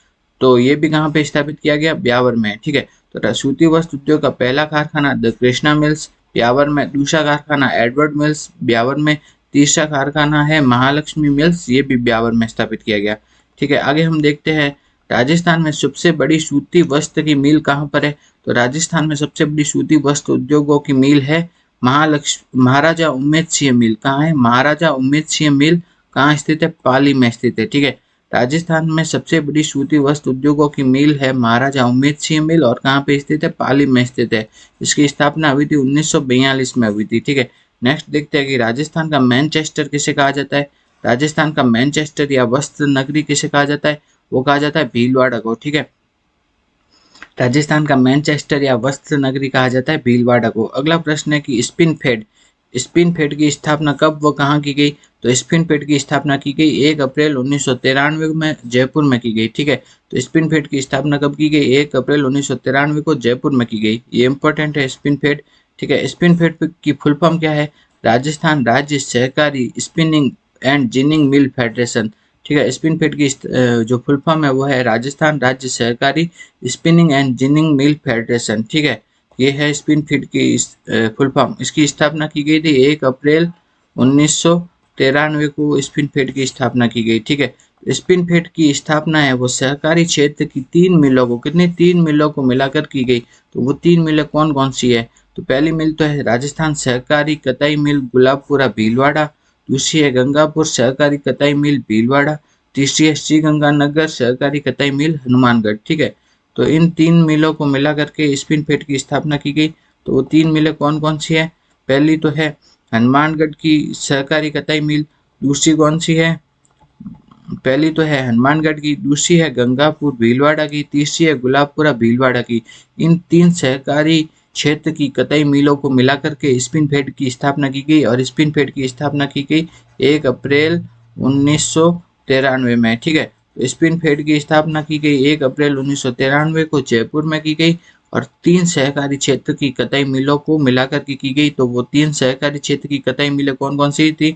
तो ये भी कहाँ पे स्थापित किया गया, ब्यावर में। ठीक है, तो सूती वस्त्र उद्योग का पहला कारखाना द कृष्णा मिल्स ब्यावर में, दूसरा कारखाना एडवर्ड मिल्स ब्यावर में, तीसरा कारखाना है महालक्ष्मी मिल्स, ये भी ब्यावर में स्थापित किया गया। ठीक है, आगे हम देखते हैं राजस्थान में सबसे बड़ी सूती वस्त्र की मिल कहाँ पर है। तो राजस्थान में सबसे बड़ी सूती वस्त्र उद्योगों की मिल है महाराजा उम्मेद सिंह मिल। कहाँ है, महाराजा उम्मेद सिंह मिल कहाँ स्थित है, पाली में स्थित है। ठीक है, राजस्थान में सबसे बड़ी सूती वस्त्र उद्योगों की मिल है महाराजा उम्मेद सिंह मिल और कहाँ पे स्थित है, पाली में स्थित है। इसकी स्थापना हुई थी 1942 में हुई थी। ठीक है, नेक्स्ट देखते हैं कि राजस्थान का मैनचेस्टर किसे कहा जाता है। राजस्थान का मैनचेस्टर या वस्त्र नगरी किसे कहा जाता है, वो कहा जाता है भीलवाड़ा को। ठीक है, राजस्थान का मैनचेस्टर या वस्त्र नगरी कहा जाता है भीलवाड़ा को। अगला प्रश्न है कि स्पिन फेड स्पिन फेड की स्थापना कब व कहाँ की गई? तो स्पिन फेड की स्थापना की गई 1 अप्रैल 1993 में जयपुर में की गई। ठीक है, तो स्पिन फेड की स्थापना कब की गई? 1 अप्रैल 1993 को जयपुर में की गई। ये इंपॉर्टेंट है स्पिन फेड। ठीक है, स्पिन फेड की फुल फॉर्म क्या है? राजस्थान राज्य सहकारी spinning and ginning mill federation. ठीक है, स्पिन फेड की जो फुल फॉर्म है वो है राजस्थान राज्य सहकारी spinning and ginning mill federation. ठीक है, ये है स्पिन फेड की फुल फॉर्म। इसकी स्थापना की गई थी 1 अप्रैल 1993 को स्पिन फेड की स्थापना की गई। ठीक है, स्पिन फेड की स्थापना है वो सहकारी क्षेत्र की 3 मिलों को, कितनी 3 मिलों को मिलाकर की गई। तो वो 3 मिलें कौन कौन सी है? तो पहली मिल तो है राजस्थान सहकारी कताई मिल गुलाबपुरा भीलवाड़ा, दूसरी है गंगापुर सहकारी कताई मिल भीलवाड़ा, तीसरी है श्री गंगानगर सहकारी कताई मिल हनुमानगढ़। ठीक है, तो इन 3 मिलों को मिला करके स्पिन फेड की स्थापना की गई। तो वो 3 मिलें कौन कौन सी है? पहली तो है हनुमानगढ़ की सहकारी कताई मिल, दूसरी कौन सी है? पहली तो है हनुमानगढ़ की, दूसरी है गंगापुर भीलवाड़ा की, तीसरी है गुलाबपुरा भीलवाड़ा की। इन 3 सहकारी क्षेत्र की कताई मिलों को मिलाकर के स्पिन फेड की स्थापना की गई और स्पिन फेड की स्थापना की गई 1 अप्रैल 1993 में। ठीक है, तो स्पिन फेड की स्थापना की गई 1 अप्रैल 1993 को जयपुर में की गई और 3 सहकारी क्षेत्र की कताई मिलों को मिलाकर के की गई। तो वो 3 सहकारी क्षेत्र की कताई मिलें कौन कौन सी थी?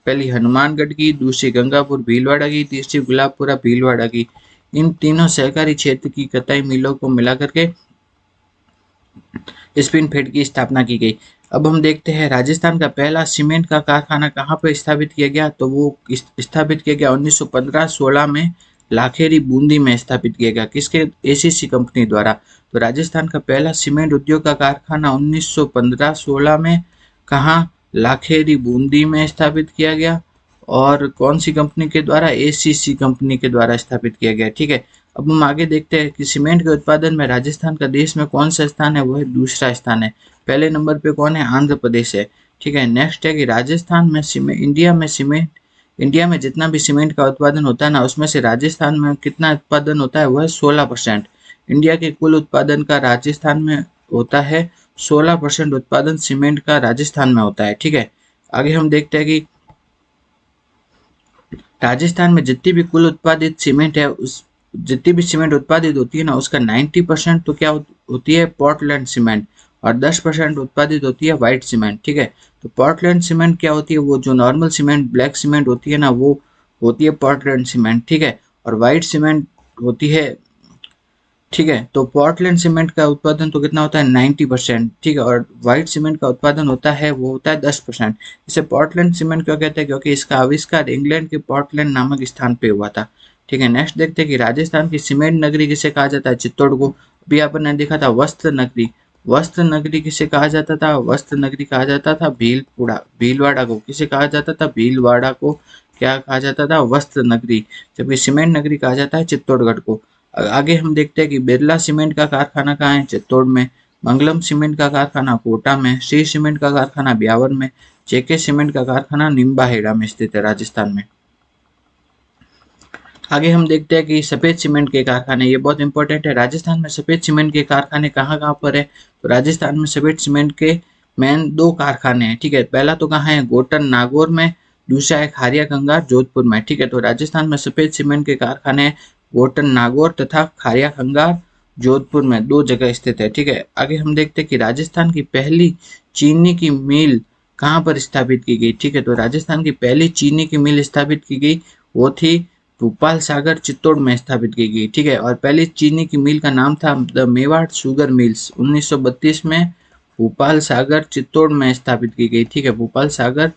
पहली हनुमानगढ़ की, दूसरी गंगापुर भीलवाड़ा की, तीसरी गुलाबपुरा भीलवाड़ा की। इन तीनों सहकारी क्षेत्र की कताई मिलों को मिलाकर के स्पिन फेड की स्थापना की गई। अब हम देखते हैं राजस्थान का पहला सीमेंट का कारखाना कहाँ पर स्थापित किया गया। तो वो स्थापित किया गया 1915-16 में लाखेरी बूंदी में स्थापित किया गया। किसके? एसीसी कंपनी द्वारा। तो राजस्थान का पहला सीमेंट उद्योग का कारखाना 1915-16 में कहाँ? लाखेरी बूंदी में स्थापित किया गया। और कौन सी कंपनी के द्वारा? एसीसी कंपनी के द्वारा स्थापित किया गया। ठीक है, अब हम आगे देखते हैं कि सीमेंट के उत्पादन में राजस्थान का देश में कौन सा स्थान है? वो है दूसरा स्थान है। पहले नंबर पे कौन है? आंध्र प्रदेश है। ठीक है, नेक्स्ट है कि राजस्थान में इंडिया में जितना भी सीमेंट का उत्पादन होता है ना, उसमें से राजस्थान में कितना उत्पादन होता है? वो है 16%। इंडिया के कुल उत्पादन का राजस्थान में होता है 16% उत्पादन सीमेंट का राजस्थान में होता है। ठीक है, आगे हम देखते हैं कि राजस्थान में जितनी भी कुल उत्पादित सीमेंट है, उस जितनी भी सीमेंट उत्पादित होती है ना, उसका 90% तो क्या होती है? पोर्टलैंड सीमेंट, और 10% उत्पादित होती है व्हाइट सीमेंट। ठीक है, तो पोर्टलैंड सीमेंट क्या होती है? वो जो नॉर्मल सीमेंट ब्लैक सीमेंट होती है ना, वो होती है पोर्टलैंड सीमेंट। ठीक है, और व्हाइट सीमेंट होती है। ठीक है, तो पोर्टलैंड सीमेंट का उत्पादन तो कितना होता है? 90%। ठीक है, और व्हाइट सीमेंट का उत्पादन होता है वो होता है 10%। इसे पोर्टलैंड सीमेंट क्यों कहते हैं? क्योंकि इसका आविष्कार इंग्लैंड के पोर्टलैंड नामक स्थान पे हुआ था। ठीक है, नेक्स्ट देखते हैं कि राजस्थान की सीमेंट नगरी किसे कहा जाता है? चित्तौड़ को। अभी अपन ने देखा था वस्त्र नगरी। वस्त्र नगरी किसे कहा जाता था? वस्त्र नगरी कहा जाता था भीलवाड़ा को। किसे कहा जाता था? भीलवाड़ा को क्या कहा जाता था? वस्त्र नगरी। जबकि सीमेंट नगरी कहा जाता है चित्तौड़गढ़ को। आगे हम देखते हैं कि बिरला सीमेंट का कारखाना कहाँ है? चित्तौड़ में। मंगलम सीमेंट का कारखाना कोटा में, श्री सीमेंट का कारखाना ब्यावर में, जेके सीमेंट का कारखाना निम्बाहेड़ा में स्थित है राजस्थान में। आगे हम देखते हैं कि सफेद सीमेंट के कारखाने, ये बहुत इंपॉर्टेंट है। राजस्थान में सफेद सीमेंट के कारखाने कहाँ कहाँ पर है? तो राजस्थान में सफेद सीमेंट के मेन 2 कारखाने हैं। ठीक है, पहला तो कहाँ है? गोटन नागौर में, दूसरा है खारिया कंगार जोधपुर में। ठीक है, तो राजस्थान में सफेद सीमेंट के कारखाने गोटन नागौर तथा खारिया कंगार जोधपुर में 2 जगह स्थित है। ठीक है, आगे हम देखते हैं कि राजस्थान की पहली चीनी की मिल कहाँ पर स्थापित की गई। ठीक है, तो राजस्थान की पहली चीनी की मिल स्थापित की गई वो थी भूपाल सागर चित्तौड़ में स्थापित की गई। ठीक है, और पहली चीनी की मिल का नाम था द मेवाड़ शुगर मिल्स। 1932 में भूपाल सागर चित्तौड़ में स्थापित की गई। ठीक है, भूपाल सागर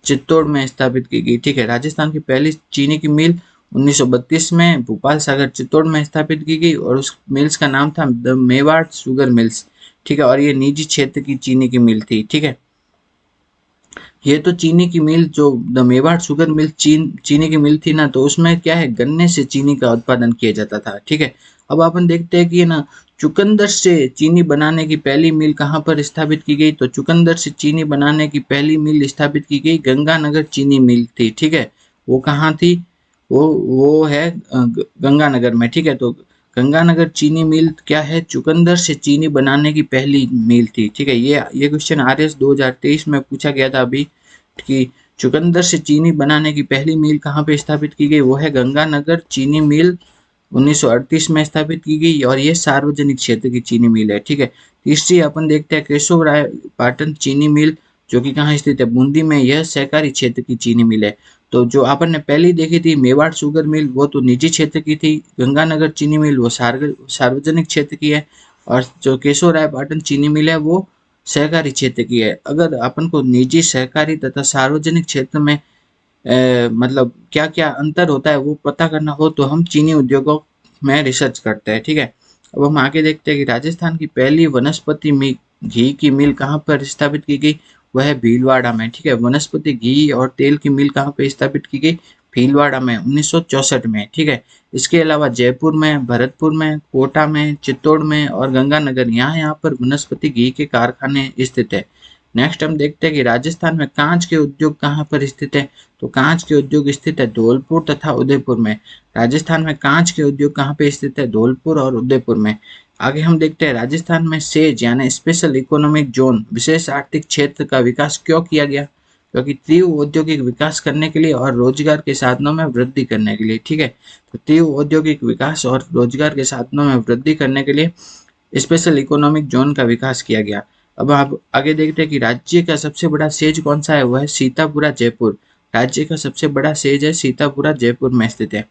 चित्तौड़ में स्थापित की गई। ठीक है, राजस्थान की पहली चीनी की मिल 1932 में भोपाल सागर चित्तौड़ में स्थापित की गई और उस मिल्स का नाम था द मेवाड़ शुगर मिल्स। ठीक है, और ये निजी क्षेत्र की चीनी की मिल थी। ठीक है, ये तो चीनी की मिल जो द मेवाड़ शुगर मिल चीनी की मिल थी ना, तो उसमें क्या है? गन्ने से चीनी का उत्पादन किया जाता था। ठीक है, अब अपन देखते हैं कि ना चुकंदर से चीनी बनाने की पहली मिल कहाँ पर स्थापित की गई। तो चुकंदर से चीनी बनाने की पहली मिल स्थापित की गई गंगानगर चीनी मिल थी। ठीक है, वो कहाँ थी? वो है गंगानगर में। ठीक है, तो गंगानगर चीनी मिल क्या है? चुकंदर से चीनी बनाने की पहली मिल थी। ठीक है, ये क्वेश्चन RS 2023 में पूछा गया था अभी कि चुकंदर से चीनी बनाने की पहली मिल कहाँ पे स्थापित की गई? वो है गंगानगर चीनी मिल 1938 में स्थापित की गई और ये सार्वजनिक क्षेत्र की चीनी मिल है। ठीक है, तीसरी अपन देखते हैं केशव राय पाटन चीनी मिल, जो कि कहाँ स्थित है? बूंदी में। यह सहकारी क्षेत्र की चीनी मिल है। तो जो अपन ने पहली देखी थी मेवाड़ शुगर मिल, वो तो निजी क्षेत्र की थी। गंगानगर चीनी मिल वो सार्वजनिक क्षेत्र की है, और जो केशव राय पाटन चीनी मिल है वो सहकारी क्षेत्र की है। अगर अपन को निजी, सहकारी तथा सार्वजनिक क्षेत्र में मतलब क्या क्या अंतर होता है वो पता करना हो तो हम चीनी उद्योगों में रिसर्च करते हैं। ठीक है, अब हम आगे देखते हैं कि राजस्थान की पहली वनस्पति घी की मिल कहाँ पर स्थापित की गई? वह है भीलवाड़ा में। ठीक है, वनस्पति घी और तेल की मिल कहाँ पे स्थापित की गई? भीलवाड़ा में 1964 में। ठीक है, इसके अलावा जयपुर में, भरतपुर में, कोटा में, चित्तौड़ में और गंगानगर यहाँ पर वनस्पति घी के कारखाने स्थित है। नेक्स्ट हम देखते हैं कि राजस्थान में कांच के उद्योग कहाँ पर स्थित है? तो कांच के उद्योग स्थित है धौलपुर तथा उदयपुर में। राजस्थान में कांच के उद्योग कहाँ पे स्थित है? धौलपुर और उदयपुर में। आगे हम देखते हैं राजस्थान में सेज यानी स्पेशल इकोनॉमिक जोन, विशेष आर्थिक क्षेत्र का विकास क्यों किया गया? क्योंकि तीव्र औद्योगिक विकास करने के लिए और रोजगार के साधनों में वृद्धि करने के लिए। ठीक है, तो तीव्र औद्योगिक विकास और रोजगार के साधनों में वृद्धि करने के लिए स्पेशल इकोनॉमिक जोन का विकास किया गया। अब आप आगे देखते हैं कि राज्य का सबसे बड़ा सेज कौन सा है? वह है सीतापुरा जयपुर। राज्य का सबसे बड़ा सेज है सीतापुरा जयपुर में स्थित है।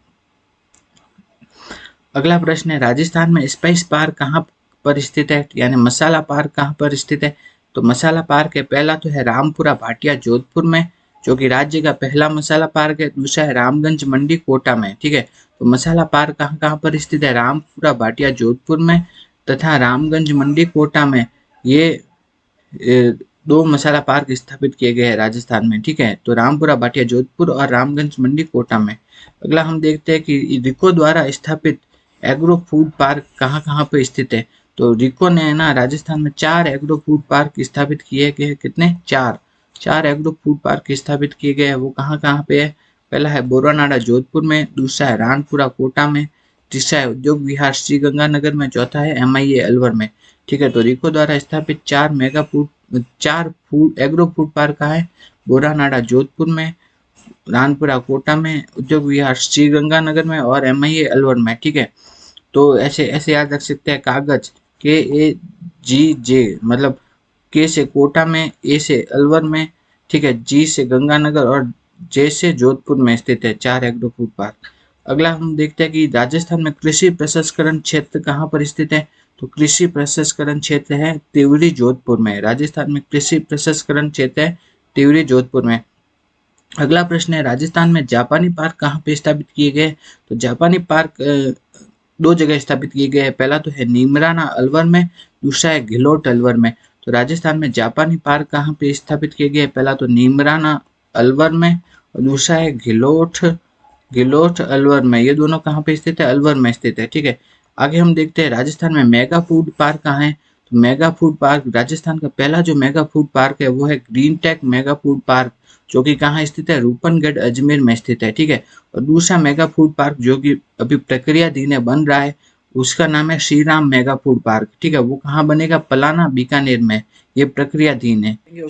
अगला प्रश्न है राजस्थान में स्पाइस पार्क कहाँ पर स्थित है? यानी मसाला पार्क कहाँ पर स्थित है? तो मसाला पार्क है, पहला तो है रामपुरा भाटिया जोधपुर में, जो कि राज्य का पहला मसाला पार्क है। दूसरा है रामगंज मंडी कोटा में। ठीक है, तो मसाला पार्क कहाँ कहाँ पर स्थित है? रामपुरा भाटिया जोधपुर में तथा रामगंज मंडी कोटा में। ये दो मसाला पार्क स्थापित किए गए हैं राजस्थान में। ठीक है, तो रामपुरा भाटिया जोधपुर और रामगंज मंडी कोटा में। अगला हम देखते हैं कि रिको द्वारा स्थापित एग्रो फूड पार्क कहाँ कहाँ पे स्थित है? तो रिको ने ना राजस्थान में 4 एग्रो फूड पार्क स्थापित किए गए। कितने? 4 एग्रो फूड पार्क स्थापित किए गए हैं। वो कहाँ कहाँ पे है? पहला है बोरानाडा जोधपुर में, दूसरा है रानपुरा कोटा में, तीसरा है उद्योग विहार श्रीगंगानगर में, चौथा है MIA अलवर में। ठीक है, तो रिको द्वारा स्थापित 4 फूड एग्रो फूड पार्क कहाँ है? बोरानाडा जोधपुर में, रानपुरा कोटा में, उद्योग विहार श्रीगंगानगर में और MIA अलवर में। ठीक है, तो ऐसे ऐसे याद रख सकते हैं। कागज KAGJ, मतलब के से कोटा में, ए से अलवर में, ठीक है, जी से गंगानगर और जे से जोधपुर में स्थित है 4 एग्रो फूड पार्क। अगला हम देखते हैं कि राजस्थान में कृषि प्रसंस्करण क्षेत्र कहाँ पर स्थित है? तो कृषि प्रसंस्करण क्षेत्र है तिवरी जोधपुर में। राजस्थान में कृषि प्रसंस्करण क्षेत्र है तिवरी जोधपुर में। अगला प्रश्न है राजस्थान में जापानी पार्क कहाँ पे स्थापित किए गए? तो जापानी पार्क 2 जगह स्थापित किए गए हैं। पहला तो है नीमराना अलवर में, दूसरा है घिलोट अलवर में। तो राजस्थान में जापानी पार्क कहाँ पे स्थापित किए गए? पहला तो नीमराना अलवर में और दूसरा है घिलोट अलवर में। ये दोनों कहाँ पे स्थित है? अलवर में स्थित है। ठीक है, आगे हम देखते हैं राजस्थान में मेगा फूड पार्क कहाँ है? तो मेगा फूड पार्क, राजस्थान का पहला जो मेगा फूड पार्क है वो है green tech mega food park, जो कि कहाँ स्थित है? रूपनगढ़ अजमेर में स्थित है। ठीक है, और दूसरा मेगा फूड पार्क जो कि अभी प्रक्रियाधीन है, बन रहा है, उसका नाम है Shri Ram mega food park. ठीक है, वो कहाँ बनेगा? पलाना बीकानेर में। ये प्रक्रियाधीन है।